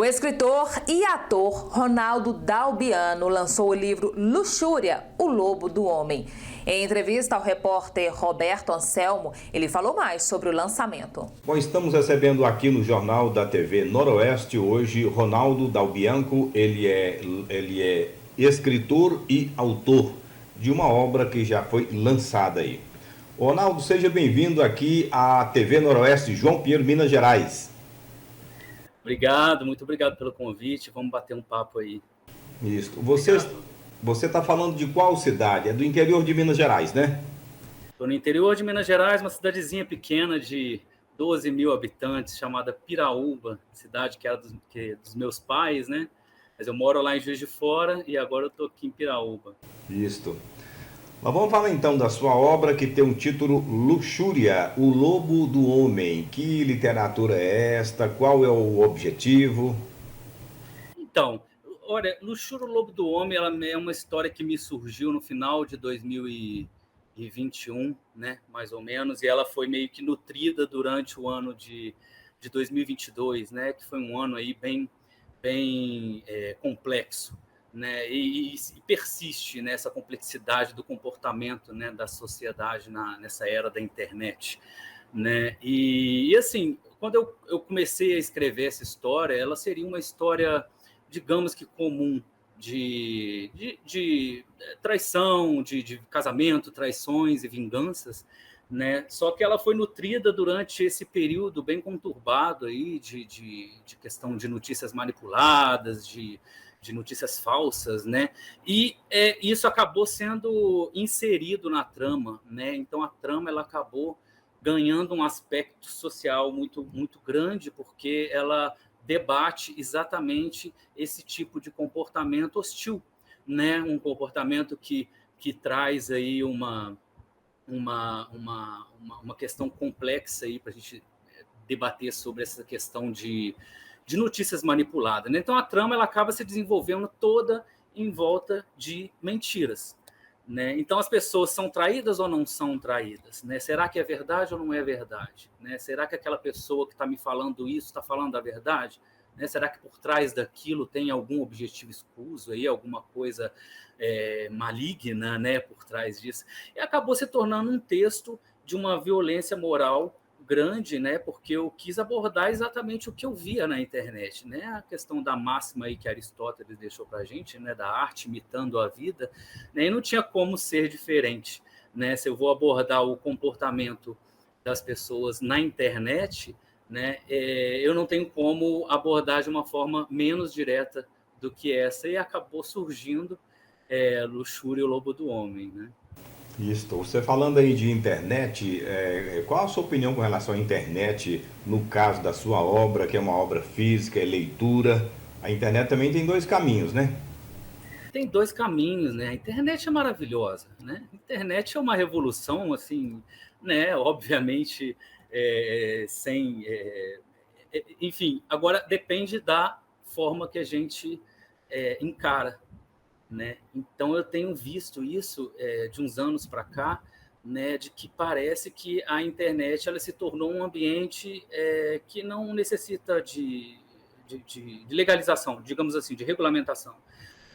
O escritor e ator Ronaldo Dalbiano lançou o livro Luxúria, o Lobo do Homem. Em entrevista ao repórter Roberto Anselmo, ele falou mais sobre o lançamento. Bom, estamos recebendo aqui no Jornal da TV Noroeste hoje Ronaldo Dalbiano. Ele é escritor e autor de uma obra que já foi lançada aí. Ronaldo, seja bem-vindo aqui à TV Noroeste, João Pinheiro, Minas Gerais. Obrigado, muito obrigado pelo convite. Vamos bater um papo aí. Isso. Você está falando de qual cidade? É do interior de Minas Gerais, né? Estou no interior de Minas Gerais, uma cidadezinha pequena de 12 mil habitantes, chamada Piraúba, cidade que era dos meus pais, né? Mas eu moro lá em Juiz de Fora e agora eu estou aqui em Piraúba. Isso. Mas vamos falar então da sua obra que tem um título Luxúria, o Lobo do Homem. Que literatura é esta? Qual é o objetivo? Então, olha, Luxúria, o Lobo do Homem, ela é uma história que me surgiu no final de 2021, né, mais ou menos, e ela foi meio que nutrida durante o ano de 2022, né, que foi um ano aí bem complexo, né, e persiste nessa complexidade do comportamento, né, da sociedade nessa era da internet, né, e assim, quando eu comecei a escrever essa história, ela seria uma história, digamos que comum, de traição, de casamento, traições e vinganças, né? Só que ela foi nutrida durante esse período bem conturbado aí de questão de notícias manipuladas, de notícias falsas, né? E isso acabou sendo inserido na trama, né? Então a trama ela acabou ganhando um aspecto social muito, muito grande, porque ela debate exatamente esse tipo de comportamento hostil, né? Um comportamento que traz aí uma questão complexa aí para a gente debater sobre essa questão de notícias manipuladas, né? Então a trama ela acaba se desenvolvendo toda em volta de mentiras, né? Então as pessoas são traídas ou não são traídas, né? Será que é verdade ou não é verdade, né? Será que aquela pessoa que está me falando isso está falando a verdade, né? Será que por trás daquilo tem algum objetivo escuso aí, alguma coisa maligna, né, por trás disso? E acabou se tornando um texto de uma violência moral grande, né, porque eu quis abordar exatamente o que eu via na internet, né, a questão da máxima aí que Aristóteles deixou para a gente, né, da arte imitando a vida, né, e não tinha como ser diferente, né, se eu vou abordar o comportamento das pessoas na internet, né, eu não tenho como abordar de uma forma menos direta do que essa, e acabou surgindo Luxúria, o Lobo do Homem, né? Isso. Você falando aí de internet, qual a sua opinião com relação à internet, no caso da sua obra, que é uma obra física, é leitura? A internet também tem dois caminhos, né? Tem dois caminhos, né? A internet é maravilhosa, né? A internet é uma revolução, assim, né? Obviamente, sem... enfim, agora depende da forma que a gente encara, né? Então eu tenho visto isso de uns anos para cá, né, de que parece que a internet ela se tornou um ambiente que não necessita de legalização, digamos assim, de regulamentação,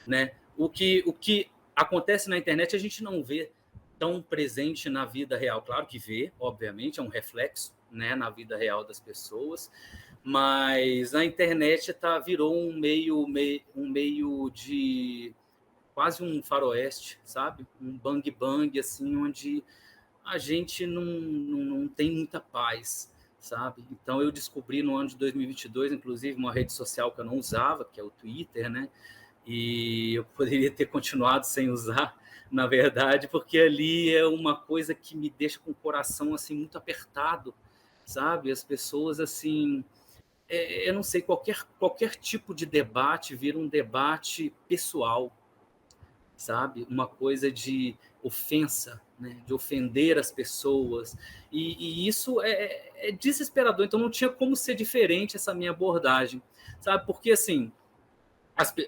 né? O que acontece na internet a gente não vê tão presente na vida real. Claro que vê, obviamente, é um reflexo, né, na vida real das pessoas, mas a internet virou um meio de quase um faroeste, sabe? Um bang bang assim, onde a gente não tem muita paz, sabe? Então eu descobri no ano de 2022, inclusive, uma rede social que eu não usava, que é o Twitter, né? E eu poderia ter continuado sem usar, na verdade, porque ali é uma coisa que me deixa com o coração assim muito apertado, sabe? As pessoas assim, eu não sei, qualquer tipo de debate vira um debate pessoal, sabe? Uma coisa de ofensa, né? De ofender as pessoas, e isso é desesperador. Então não tinha como ser diferente essa minha abordagem, sabe? Porque assim,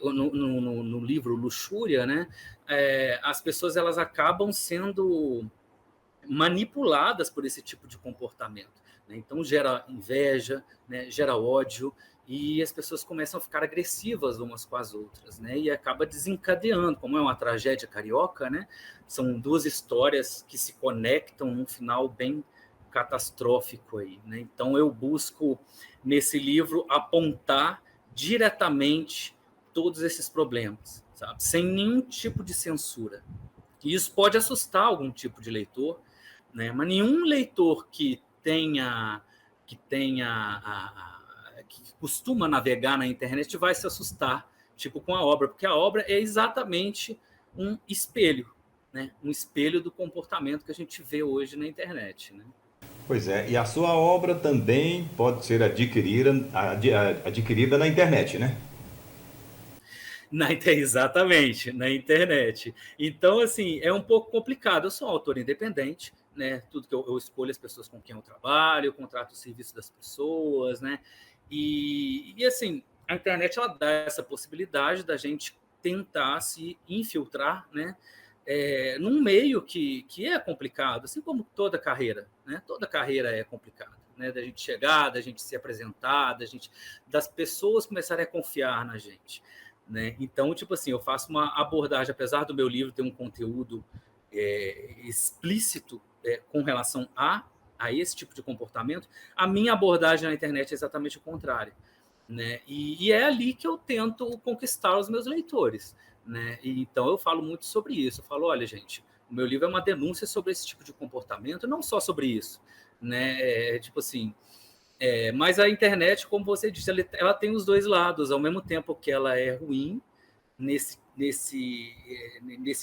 no livro Luxúria, né, as pessoas elas acabam sendo manipuladas por esse tipo de comportamento, né? Então gera inveja, né, gera ódio, e as pessoas começam a ficar agressivas umas com as outras, né? E acaba desencadeando, como é uma tragédia carioca, né? São duas histórias que se conectam num final bem catastrófico aí, né? Então eu busco nesse livro apontar diretamente todos esses problemas, sabe? Sem nenhum tipo de censura. E isso pode assustar algum tipo de leitor, né? Mas nenhum leitor que costuma navegar na internet vai se assustar, tipo, com a obra, porque a obra é exatamente um espelho, né? Um espelho do comportamento que a gente vê hoje na internet, né? Pois é, e a sua obra também pode ser adquirida na internet, né? Exatamente, na internet. Então, assim, é um pouco complicado. Eu sou um autor independente, né? Tudo que eu escolho as pessoas com quem eu trabalho, eu contrato o serviço das pessoas, né? Assim, a internet ela dá essa possibilidade da gente tentar se infiltrar, né? Num meio que é complicado, assim como toda carreira, né? Toda carreira é complicada, né? Da gente chegar, da gente se apresentar, das pessoas começarem a confiar na gente, né? Então, tipo assim, eu faço uma abordagem, apesar do meu livro ter um conteúdo explícito com relação a esse tipo de comportamento, a minha abordagem na internet é exatamente o contrário, né? E é ali que eu tento conquistar os meus leitores, né? E então eu falo muito sobre isso. Eu falo, olha, gente, o meu livro é uma denúncia sobre esse tipo de comportamento, não só sobre isso, né? Tipo assim, mas a internet, como você disse, ela tem os dois lados, ao mesmo tempo que ela é ruim nesse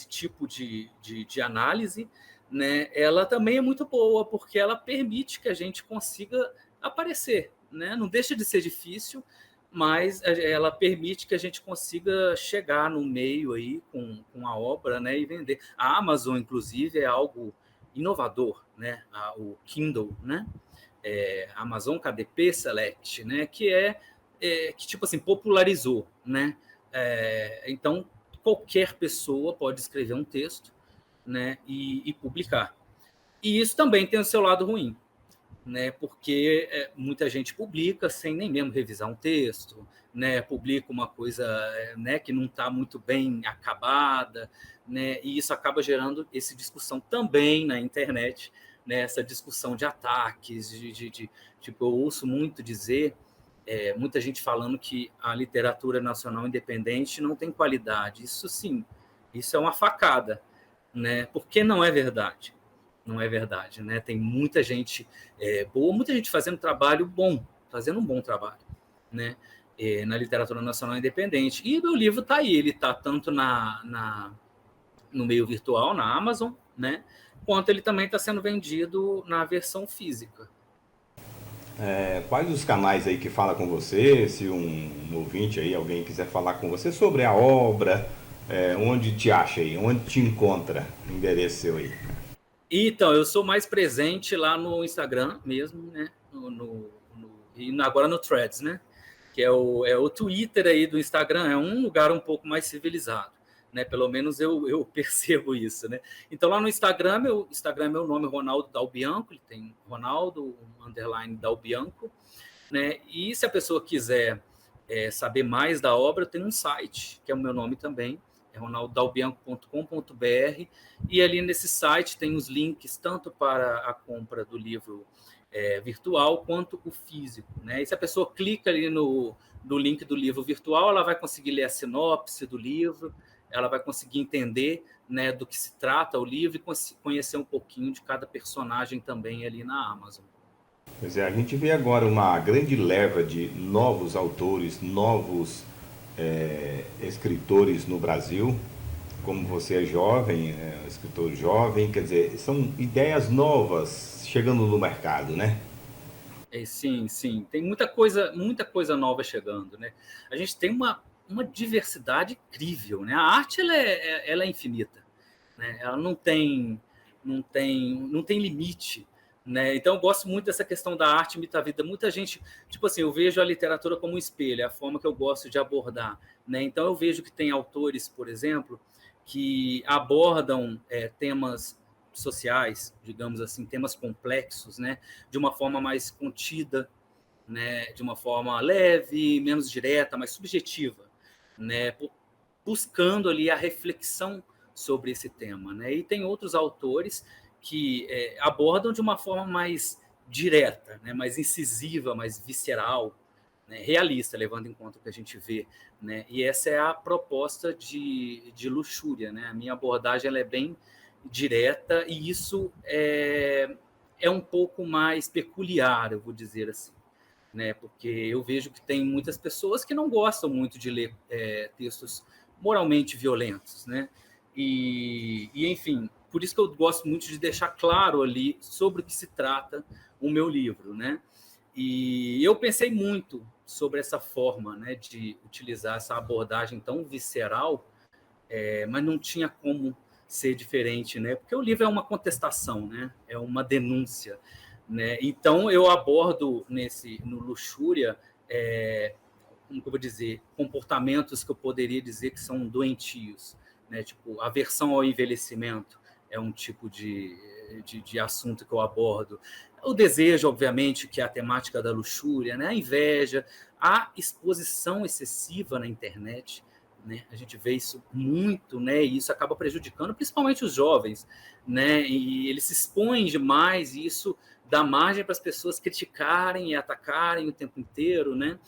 tipo de análise, né? Ela também é muito boa, porque ela permite que a gente consiga aparecer, né? Não deixa de ser difícil, mas ela permite que a gente consiga chegar no meio aí com a obra, né? E vender. A Amazon, inclusive, é algo inovador, né? O Kindle, né? Amazon KDP Select, né? Que tipo assim popularizou, né? Então qualquer pessoa pode escrever um texto, né? E publicar. E isso também tem o seu lado ruim, né? Porque muita gente publica sem nem mesmo revisar um texto, né? Publica uma coisa, né, que não está muito bem acabada, né? E isso acaba gerando essa discussão também na internet, né? Essa discussão de ataques, tipo, eu ouço muito dizer, muita gente falando que a literatura nacional independente não tem qualidade. Isso sim, isso é uma facada, né? Porque não é verdade. Não é verdade, né? Tem muita gente boa, muita gente fazendo trabalho bom, fazendo um bom trabalho, né? Na literatura nacional independente. E o livro está aí, ele está tanto no meio virtual, na Amazon, né? Quanto ele também está sendo vendido na versão física. Quais os canais aí que fala com você? Se um ouvinte aí, alguém quiser falar com você sobre a obra, onde te acha aí? Onde te encontra? Endereço seu aí. Então, eu sou mais presente lá no Instagram mesmo, né? E agora no Threads, né? Que é o Twitter aí do Instagram, é um lugar um pouco mais civilizado, né? Pelo menos eu percebo isso, né? Então, lá no Instagram, meu nome é Ronaldo Dalbianco, ele tem Ronaldo, _Dalbianco, né? E se a pessoa quiser saber mais da obra, tem um site, que é o meu nome também, é ronaldodalbianco.com.br, e ali nesse site tem os links tanto para a compra do livro virtual quanto o físico, né? E se a pessoa clica ali no link do livro virtual, ela vai conseguir ler a sinopse do livro, ela vai conseguir entender, né, do que se trata o livro e conhecer um pouquinho de cada personagem também ali na Amazon. Pois é, a gente vê agora uma grande leva de novos autores, novos escritores no Brasil. Como você é jovem, escritor jovem, quer dizer, são ideias novas chegando no mercado, né? Sim, sim. Tem muita coisa nova chegando, né? A gente tem uma diversidade incrível, né? A arte ela é infinita, né? Ela não tem limite, né? Então eu gosto muito dessa questão da arte imita a vida. Muita gente, tipo assim, eu vejo a literatura como um espelho, é a forma que eu gosto de abordar, né? Então eu vejo que tem autores, por exemplo, que abordam temas sociais, digamos assim, temas complexos, né, de uma forma mais contida, né, de uma forma leve, menos direta, mais subjetiva, né, buscando ali a reflexão sobre esse tema, né? E tem outros autores que abordam de uma forma mais direta, né, mais incisiva, mais visceral, né, realista, levando em conta o que a gente vê, né? E essa é a proposta de Luxúria, né? A minha abordagem ela é bem direta e isso é um pouco mais peculiar, eu vou dizer assim, né? Porque eu vejo que tem muitas pessoas que não gostam muito de ler textos moralmente violentos, né? Enfim, por isso que eu gosto muito de deixar claro ali sobre o que se trata o meu livro, né? E eu pensei muito sobre essa forma, né, de utilizar essa abordagem tão visceral, mas não tinha como ser diferente, né? Porque o livro é uma contestação, né? É uma denúncia, né? Então eu abordo no Luxúria, como que eu vou dizer, comportamentos que eu poderia dizer que são doentios, né? Tipo, aversão ao envelhecimento é um tipo de assunto que eu abordo. O desejo, obviamente, que é a temática da luxúria, né? A inveja, a exposição excessiva na internet, né? A gente vê isso muito, né? E isso acaba prejudicando principalmente os jovens, né? E eles se expõem demais e isso dá margem para as pessoas criticarem e atacarem o tempo inteiro, né?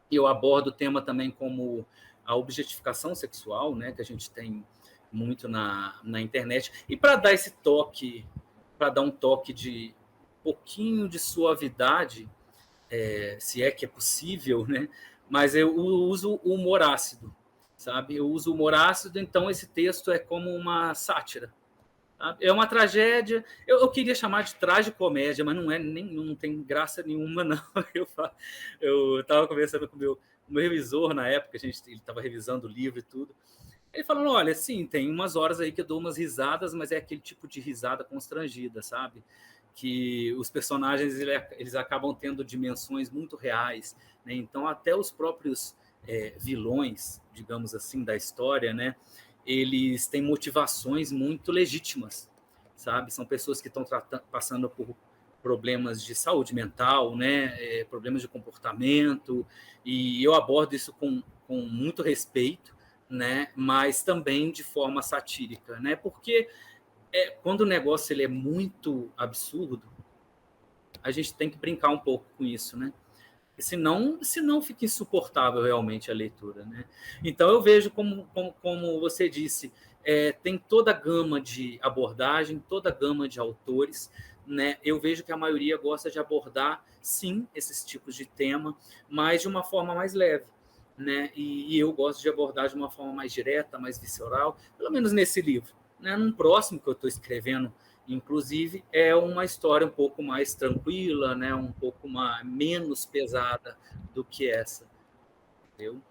Eu abordo o tema também como a objetificação sexual, né? Que a gente tem muito na internet. E para dar esse toque, para dar um toque de pouquinho de suavidade, se é que é possível, né? Mas eu uso o humor ácido, sabe? Eu uso o humor ácido, então esse texto é como uma sátira. Sabe? É uma tragédia. Eu queria chamar de tragicomédia, mas não tem graça nenhuma, não. Eu estava conversando com o meu revisor na época, ele estava revisando o livro e tudo. Ele falando, olha, sim, tem umas horas aí que eu dou umas risadas, mas é aquele tipo de risada constrangida, sabe? Que os personagens eles acabam tendo dimensões muito reais, né? Então até os próprios vilões, digamos assim, da história, né? Eles têm motivações muito legítimas, sabe? São pessoas que estão passando por problemas de saúde mental, né? Problemas de comportamento, e eu abordo isso com muito respeito, né? Mas também de forma satírica, né? Porque quando o negócio ele é muito absurdo, a gente tem que brincar um pouco com isso, né? Senão fica insuportável realmente a leitura, né? Então eu vejo como você disse, tem toda a gama de abordagem, toda a gama de autores, né? Eu vejo que a maioria gosta de abordar, sim, esses tipos de tema, mas de uma forma mais leve, né? E eu gosto de abordar de uma forma mais direta, mais visceral, pelo menos nesse livro, né? Num próximo que eu estou escrevendo, inclusive, é uma história um pouco mais tranquila, né? Um pouco menos pesada do que essa, entendeu?